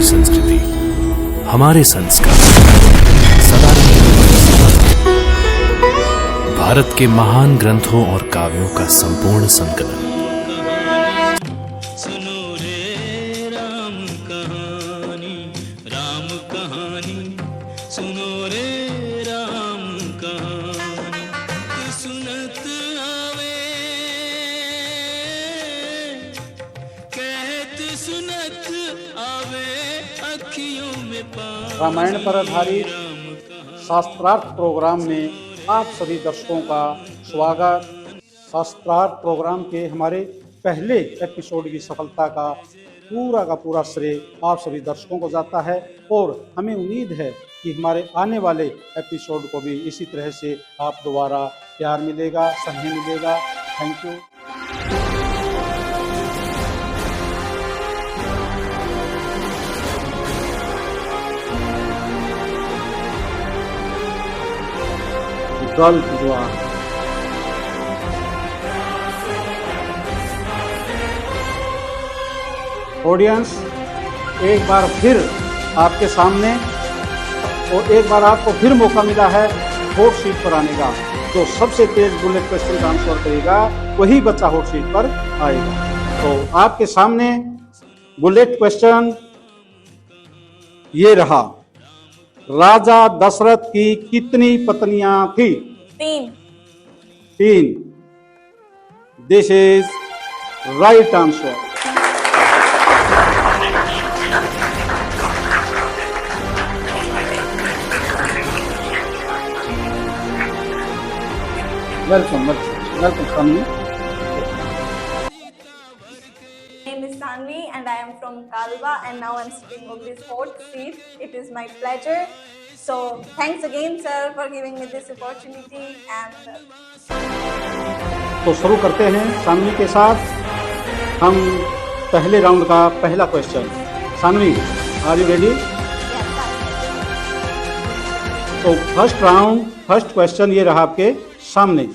संस्कृति, हमारे संस्कार सदा भारत के महान ग्रंथों और काव्यों का संपूर्ण संकलन। सुनो रे राम कहानी, राम कहानी, सुनो रे राम कहानी, सुनत आवे, कहत सुनत आवे, अखियों में पानी। रामायण पर आधारित शास्त्रार्थ प्रोग्राम में आप सभी दर्शकों का स्वागत। शास्त्रार्थ प्रोग्राम के हमारे पहले एपिसोड की सफलता का पूरा श्रेय आप सभी दर्शकों को जाता है और हमें उम्मीद है कि हमारे आने वाले एपिसोड को भी इसी तरह से आप दोबारा प्यार मिलेगा, स्नेह मिलेगा। Thank you. गल्फ द्वार ऑडियंस एक बार फिर आपके सामने और एक बार आपको फिर मौका मिला है हॉट सीट पर आने का। जो सबसे तेज बुलेट क्वेश्चन का आंसर करेगा वही बच्चा हॉट सीट पर आएगा। तो आपके सामने बुलेट क्वेश्चन ये रहा। राजा दशरथ की कितनी पत्नियां थी? 3। This is right answer. Welcome Tanvi. My name is Tanvi and I am from Kalwa, and now I'm sitting on this hot seat. It is my pleasure. So thanks again, sir, for giving me this opportunity. And तो शुरू करते हैं सानवी के साथ। हम पहले round का पहला question. Saanvi, are you ready? तो फर्स्ट क्वेश्चन ये रहा आपके सामने।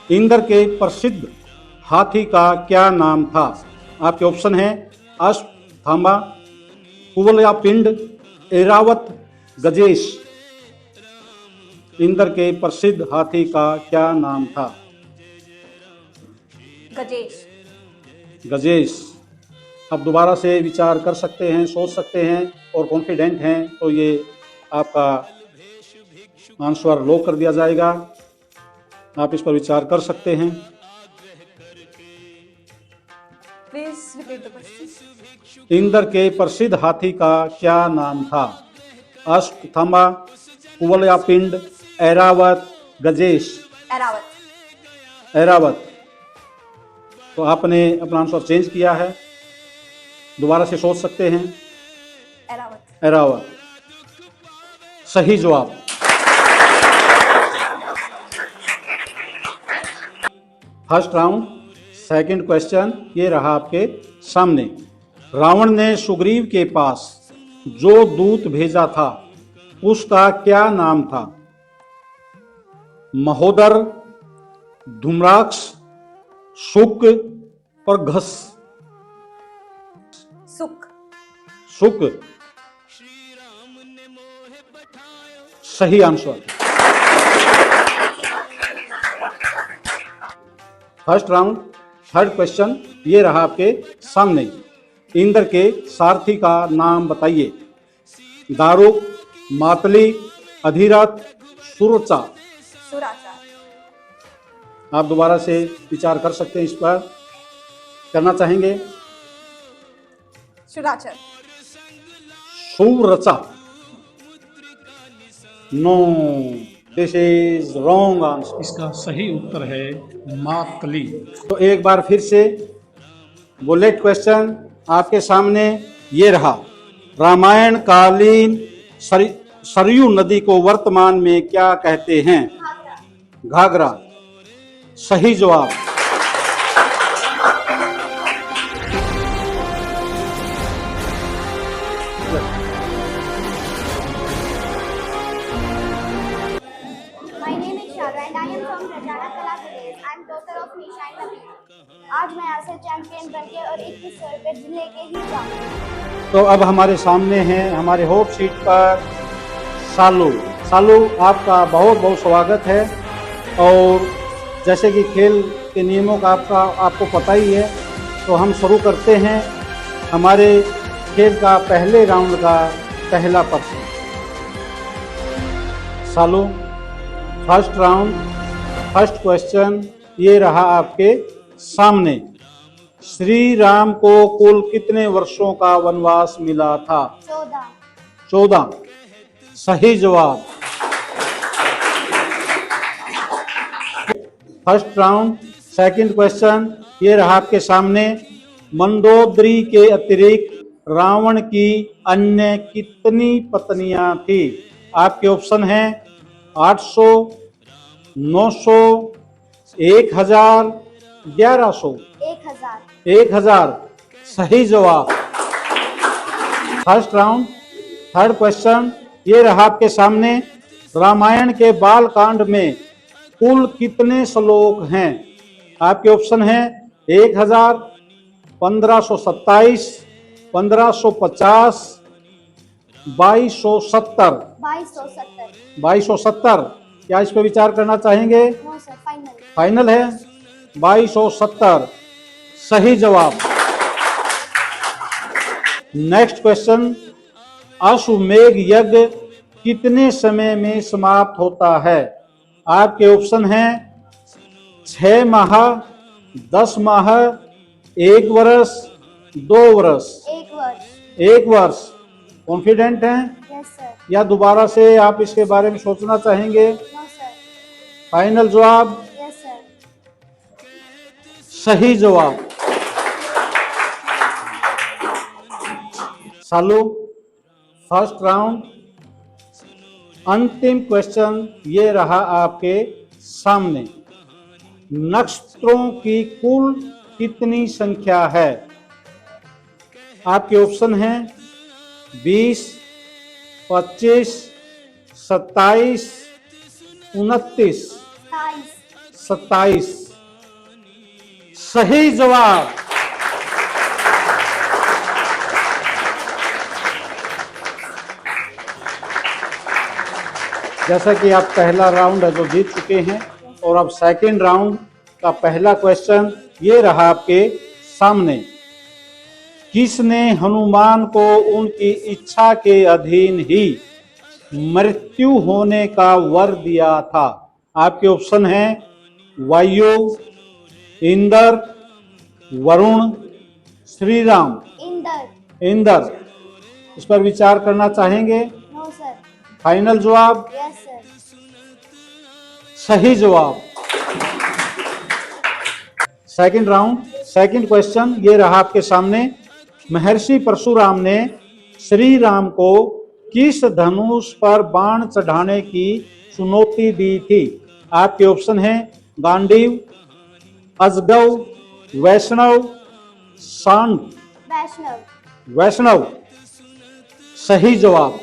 इंद्र के प्रसिद्ध हाथी का क्या नाम था? आपके ऑप्शन है अश्वत्थामा, कुवलयापिंड, ऐरावत, गजेश। इंद्र के प्रसिद्ध हाथी का क्या नाम था? गजेश। अब दोबारा से विचार कर सकते हैं, सोच सकते हैं और कॉन्फिडेंट हैं तो ये आपका आंसर लॉक कर दिया जाएगा। आप इस पर विचार कर सकते हैं। please repeat the question. Indra के प्रसिद्ध हाथी का क्या नाम था? अश्वत्थामा, कुवलयापिंड, ऐरावत, गजेश। ऐरावत। तो आपने अपना आंसर चेंज किया है, दोबारा से सोच सकते हैं। ऐरावत सही जवाब। फर्स्ट राउंड सेकंड क्वेश्चन ये रहा आपके सामने। रावण ने सुग्रीव के पास जो दूत भेजा था उसका क्या नाम था? महोदर, धूम्राक्ष, शुक और घस। सुक सही answer. First round third question ये रहा आपके सामने। इंद्र के सारथी का नाम बताइए। दारुक, मातली, अधिरथ, सुरचा। आप दोबारा से विचार कर सकते हैं, इस पर करना चाहेंगे? सुरचा। No, this is wrong answer. इसका सही उत्तर है मातली। तो एक बार फिर से बुलेट क्वेश्चन आपके सामने ये रहा। रामायण कालीन सरयू नदी को वर्तमान में क्या कहते हैं? घाघरा सही जवाब। आज मैं यहाँ से चैंपियन बनके और 2100 रुपये लेके ही जाऊंगा। तो अब हमारे सामने हैं हमारे हॉट सीट पर सालू। सालू, आपका बहुत बहुत स्वागत है। और जैसे कि खेल के नियमों का आपको पता ही है, तो हम शुरू करते हैं हमारे खेल का पहले राउंड का पहला प्रश्न। सालू, फर्स्ट राउंड, फर्स्ट क्वेश्चन ये रहा आपके सामने। श्री राम को कुल कितने वर्षों का वनवास मिला था? 14। 14 सही जवाब। फर्स्ट राउंड, सेकंड क्वेश्चन ये रहा आपके सामने। मंदोदरी के अतिरिक्त रावण की अन्य कितनी पत्नियां थी? आपके ऑप्शन हैं 800, 900, 1000, 1100। 1000। 1000 सही जवाब। फर्स्ट राउंड, थर्ड क्वेश्चन ये रहा आपके सामने। रामायण के बाल कांड में कुल कितने श्लोक हैं? आपके ऑप्शन हैं 1000, 1527, 1550, 2270। 2270। 2270 क्या इस पे विचार करना चाहेंगे? No sir, final. फाइनल है 2270 सही जवाब। नेक्स्ट क्वेश्चन, अश्वमेध यज्ञ कितने समय में समाप्त होता है? आपके ऑप्शन हैं 6 माह, 10 माह, 1 वर्ष, 2 वर्ष। 1 वर्ष। 1 वर्ष कॉन्फिडेंट हैं यस सर। या दोबारा से आप इसके बारे में सोचना चाहेंगे? No sir. फाइनल जवाब यस सर। सही जवाब। सालू, फर्स्ट राउंड, अंतिम क्वेश्चन ये रहा आपके सामने। नक्षत्रों की कुल कितनी संख्या है? आपके ऑप्शन हैं 20, 25, 27, 29, 27 सही जवाब। जैसा कि आप पहला राउंड है जो जीत चुके हैं, और अब सेकंड राउंड का पहला क्वेश्चन ये रहा आपके सामने। किसने हनुमान को उनकी इच्छा के अधीन ही मृत्यु होने का वर दिया था? आपके ऑप्शन हैं वायु, इंद्र, वरुण, श्री राम। इंदर। इंद्र, इस पर विचार करना चाहेंगे? No sir. फाइनल जवाब यस सर। सही जवाब। सेकंड राउंड, सेकंड क्वेश्चन ये रहा आपके सामने। महर्षि परशुराम ने श्री राम को किस धनुष पर बाण चढ़ाने की चुनौती दी थी? आपके ऑप्शन हैं गांडीव, अजगव, वैष्णव, सांड। वैष्णव। वैष्णव सही जवाब।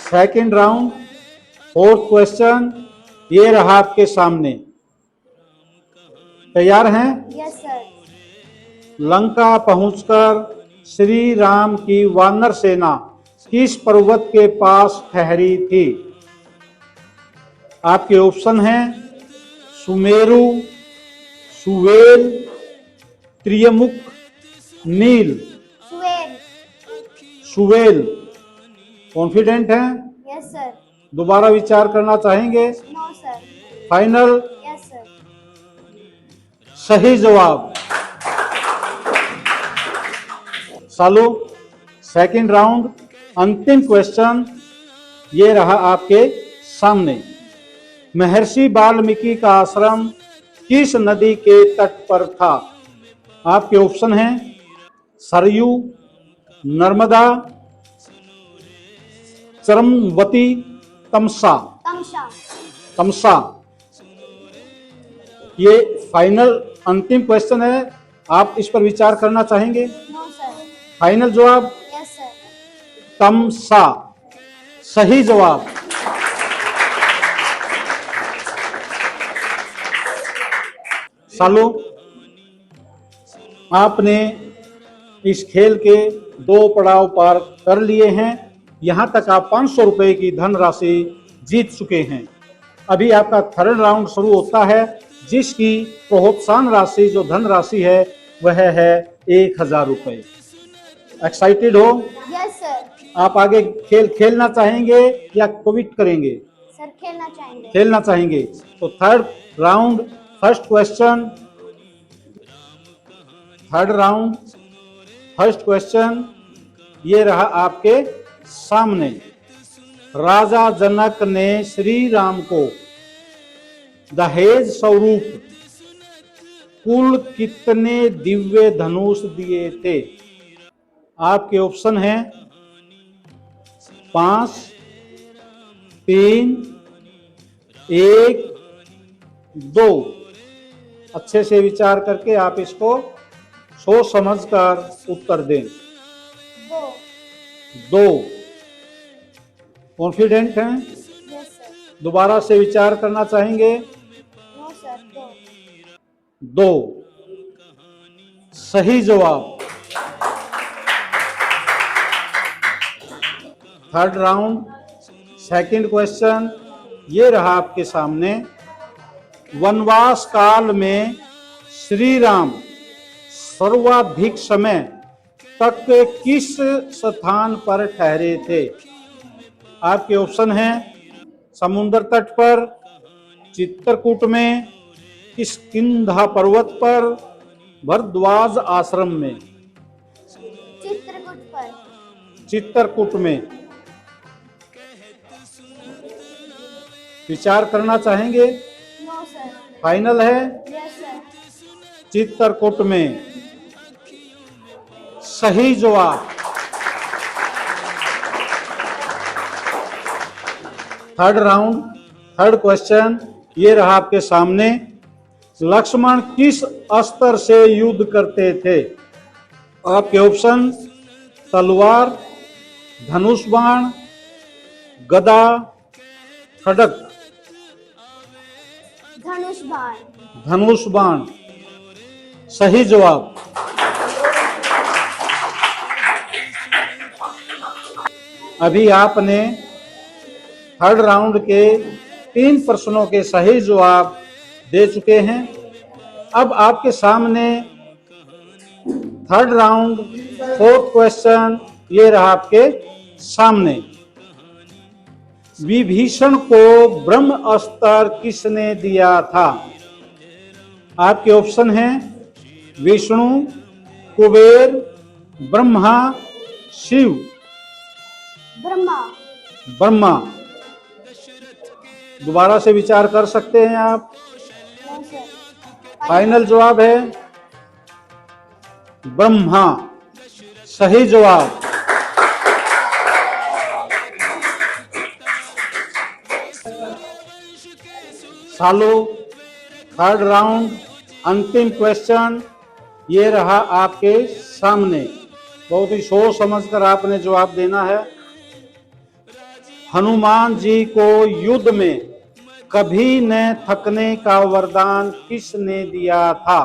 सेकंड राउंड, फोर्थ क्वेश्चन ये रहा आपके सामने। तैयार हैं? Yes sir. लंका पहुंचकर श्री राम की वानर सेना किस पर्वत के पास ठहरी थी? आपके ऑप्शन हैं सुमेरु, सुवेल, त्रियमुख, नील। सुवेल। सुवेल कॉन्फिडेंट हैं? Yes sir. दोबारा विचार करना चाहेंगे? No sir. Final yes sir. सही जवाब। सालू, सेकंड राउंड, अंतिम क्वेश्चन ये रहा आपके सामने। महर्षि वाल्मीकि का आश्रम किस नदी के तट पर था? आपके ऑप्शन हैं सरयू, नर्मदा, चरमवती, तमसा। तमसा। तमसा ये फाइनल अंतिम क्वेश्चन है, आप इस पर विचार करना चाहेंगे? No sir. फाइनल जवाब यस सर। तमसा सही जवाब। सालू, आपने इस खेल के 2 पड़ाव पार कर लिए हैं। यहाँ तक आप 500 रुपए की धनराशि जीत चुके हैं। अभी आपका थर्ड राउंड शुरू होता है, जिसकी प्रोत्साहन राशि जो धनराशि है वह है 1000 रुपए। एक्साइटेड हो? Yes sir. आप आगे खेल खेलना चाहेंगे या क्विट करेंगे? सर खेलना चाहेंगे। खेलना चाहेंगे। तो third round, first question, third round first question ये रहा आपके सामने। राजा जनक ने श्री राम को दहेज स्वरूप कुल कितने दिव्य धनुष दिए थे? आपके ऑप्शन हैं 5, 3, 1, 2। अच्छे से विचार करके आप इसको सोच समझकर उत्तर दें। 2। कॉन्फिडेंट हैं? Yes sir. दोबारा से विचार करना चाहेंगे? No sir. 2 सही जवाब। थर्ड राउंड सेकंड क्वेश्चन ये रहा आपके सामने। वनवास काल में श्री राम सर्वाधिक समय तक किस स्थान पर ठहरे थे? आपके ऑप्शन हैं समुद्र तट पर, चित्रकूट में, किष्किंधा पर्वत पर, भरद्वाज आश्रम में। चित्रकूट पर। चित्रकूट में विचार करना चाहेंगे? No sir. फाइनल है? Yes sir. चित्रकूट में सही जवाब। थर्ड राउंड थर्ड क्वेश्चन ये रहा आपके सामने। लक्ष्मण किस अस्त्र से युद्ध करते थे? आपके ऑप्शन तलवार, धनुष बाण, गदा, खड्ग। धनुष बाण। धनुष बाण सही जवाब। अभी आपने थर्ड राउंड के 3 प्रश्नों के सही जवाब दे चुके हैं। अब आपके सामने थर्ड राउंड फोर्थ क्वेश्चन ये रहा आपके सामने। विभीषण को ब्रह्म अस्त्र किसने दिया था? आपके ऑप्शन हैं विष्णु, कुबेर, ब्रह्मा, शिव। ब्रह्मा। ब्रह्मा। दोबारा से विचार कर सकते हैं आप। No sir. फाइनल जवाब है ब्रह्मा सही जवाब। सालो थर्ड राउंड अंतिम क्वेश्चन ये रहा आपके सामने। बहुत ही सोच समझकर आपने जवाब देना है। हनुमान जी को युद्ध में कभी न थकने का वरदान किसने दिया था?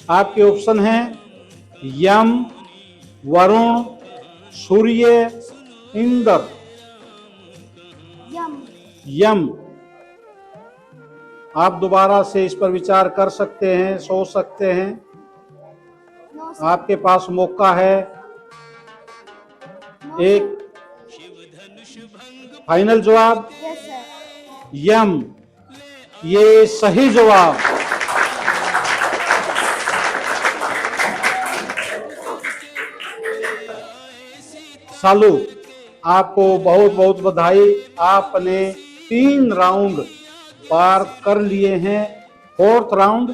आपके ऑप्शन हैं यम, वरुण, सूर्य, इंद्र। यम। यम। आप दोबारा से इस पर विचार कर सकते हैं, सोच सकते हैं। No sir. आपके पास मौका है। नो एक फाइनल जवाब सर। Yes sir. यम ये सही जवाब। सालू आपको बहुत बहुत बधाई। आपने 3 राउंड पार कर लिए हैं। फोर्थ राउंड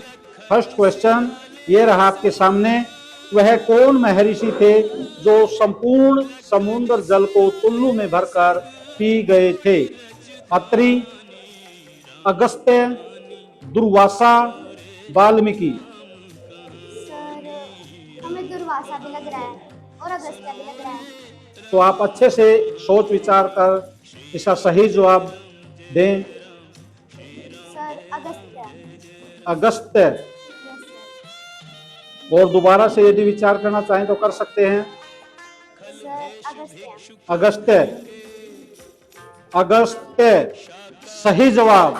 फर्स्ट क्वेश्चन ये रहा आपके सामने। वह कौन महर्षि थे जो संपूर्ण समुद्र जल को टुल्लू में भरकर पी गए थे? अत्रि, अगस्त्य, दुर्वासा, वाल्मीकि। सर हमें दुर्वासा भी लग रहा है और अगस्त्य भी लग रहा है। तो आप अच्छे से सोच विचार कर इसका सही जवाब दें। Sir Agastya. Agastya yes sir. और दोबारा से यदि विचार करना चाहें तो कर सकते हैं। सर अगस्त्य। अगस्त्य, अगस्त्य सही जवाब।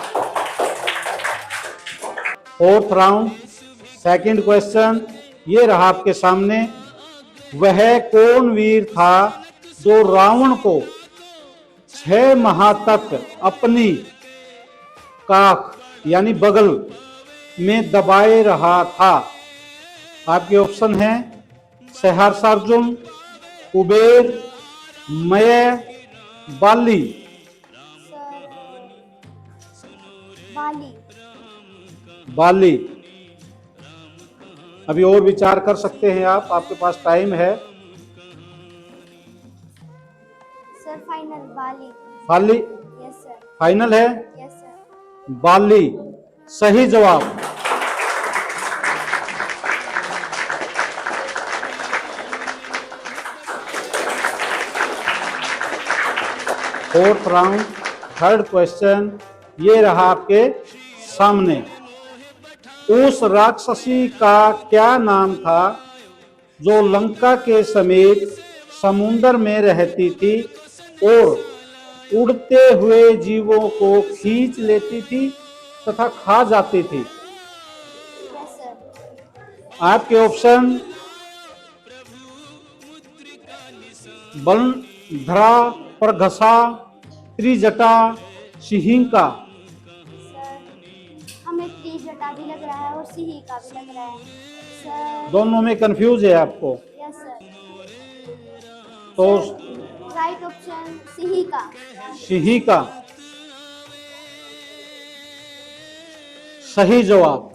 फोर्थ राउंड, सेकंड क्वेश्चन ये रहा आपके सामने। वह कौन वीर था जो रावण को 6 माह तक अपनी काख यानी बगल में दबाए रहा था? आपके ऑप्शन हैं सहस्रार्जुन, कुबेर, मय, बाली। सर बाली। बाली। अभी और विचार कर सकते हैं आप, आपके पास टाइम है। Sir final Bali. Bali yes sir. Final है? Yes sir. बाली सही जवाब। फोर्थ राउंड, थर्ड क्वेश्चन ये रहा आपके सामने। उस राक्षसी का क्या नाम था जो लंका के समेत समुद्र में रहती थी और उड़ते हुए जीवों को खींच लेती थी तथा खा जाती थी? Yes sir. आपके ऑप्शन बलधरा, प्रघसा, त्रिजटा, सिंहिका। सर हमें त्रिजटा भी लग रहा है और सिंह का भी लग रहा है सर। दोनों में कंफ्यूज है आपको? Yes sir. तो राइट ऑप्शन सिंह का। सिंहिका सही जवाब।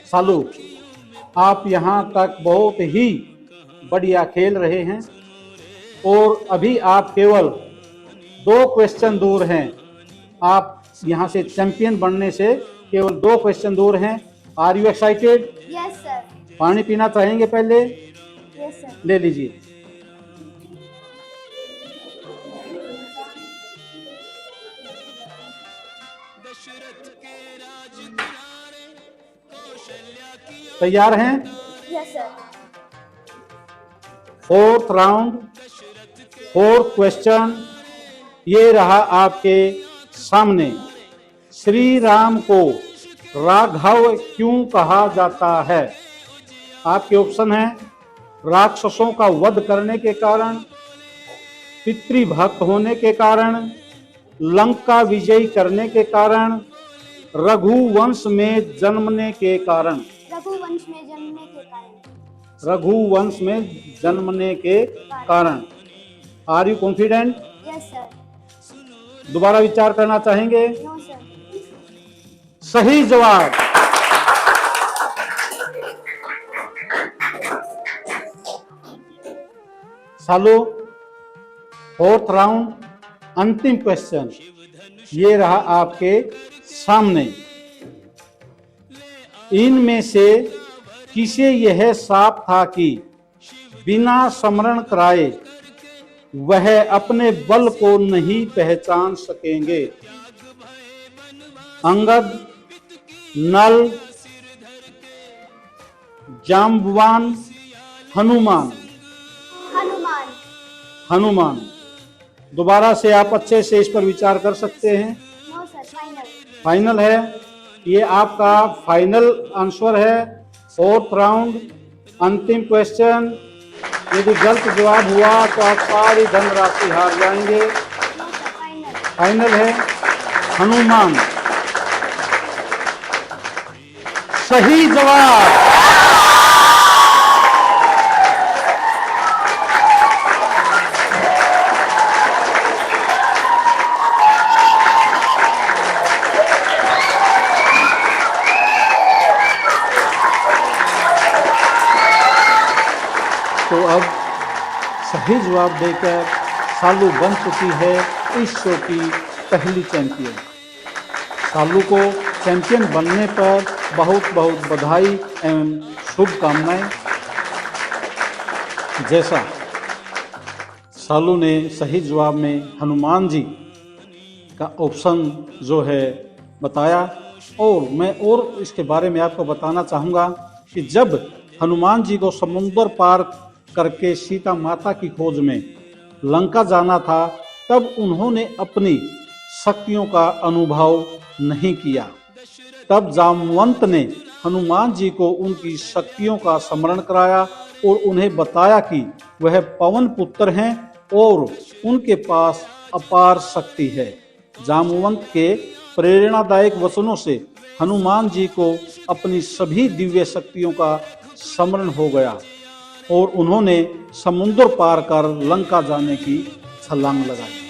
सालू, आप यहां तक बहुत ही बढ़िया खेल रहे हैं और अभी आप केवल 2 क्वेश्चन दूर हैं। आप यहां से चैंपियन बनने से केवल 2 क्वेश्चन दूर हैं। Are you excited? Yes sir. पानी पीना चाहेंगे पहले? Yes sir. ले लीजिए। तैयार हैं? Yes sir. Fourth round, fourth question ये रहा आपके सामने। श्री राम को राघव क्यों कहा जाता है? आपके ऑप्शन है राक्षसों का वध करने के कारण, पितृभक्त होने के कारण, लंका विजयी करने के कारण, रघुवंश में जन्मने के कारण। रघुवंश में जन्मने के कारण। रघुवंश में जन्मने के कारण। Are you confident? Yes sir. दोबारा विचार करना चाहेंगे? No sir. सही जवाब। सालो, फोर्थ राउंड, अंतिम क्वेश्चन ये रहा आपके सामने। इनमें से किसे यह साफ था कि बिना स्मरण कराए वह अपने बल को नहीं पहचान सकेंगे? अंगद, नल, जाम्बवान, हनुमान। हनुमान। हनुमान। दोबारा से आप अच्छे से इस पर विचार कर सकते हैं। No sir. फाइनल। फाइनल है? ये आपका फाइनल आंसर है। फोर्थ राउंड, अंतिम क्वेश्चन। यदि गलत जवाब हुआ तो आप सारी धनराशि हार जाएंगे। No sir. फाइनल। फाइनल है हनुमान। सही जवाब। तो अब सही जवाब देकर सालू बन चुकी है इस शो की पहली चैंपियन। सालू को चैंपियन बनने पर बहुत बहुत बधाई एवं शुभकामनाएं। जैसा सालू ने सही जवाब में हनुमान जी का ऑप्शन जो है बताया, और मैं और इसके बारे में आपको बताना चाहूँगा कि जब हनुमान जी को समुद्र पार करके सीता माता की खोज में लंका जाना था, तब उन्होंने अपनी शक्तियों का अनुभव नहीं किया। तब जामवंत ने हनुमान जी को उनकी शक्तियों का स्मरण कराया और उन्हें बताया कि वह पवन पुत्र हैं और उनके पास अपार शक्ति है। जामवंत के प्रेरणादायक वचनों से हनुमान जी को अपनी सभी दिव्य शक्तियों का स्मरण हो गया और उन्होंने समुद्र पार कर लंका जाने की छलांग लगाई।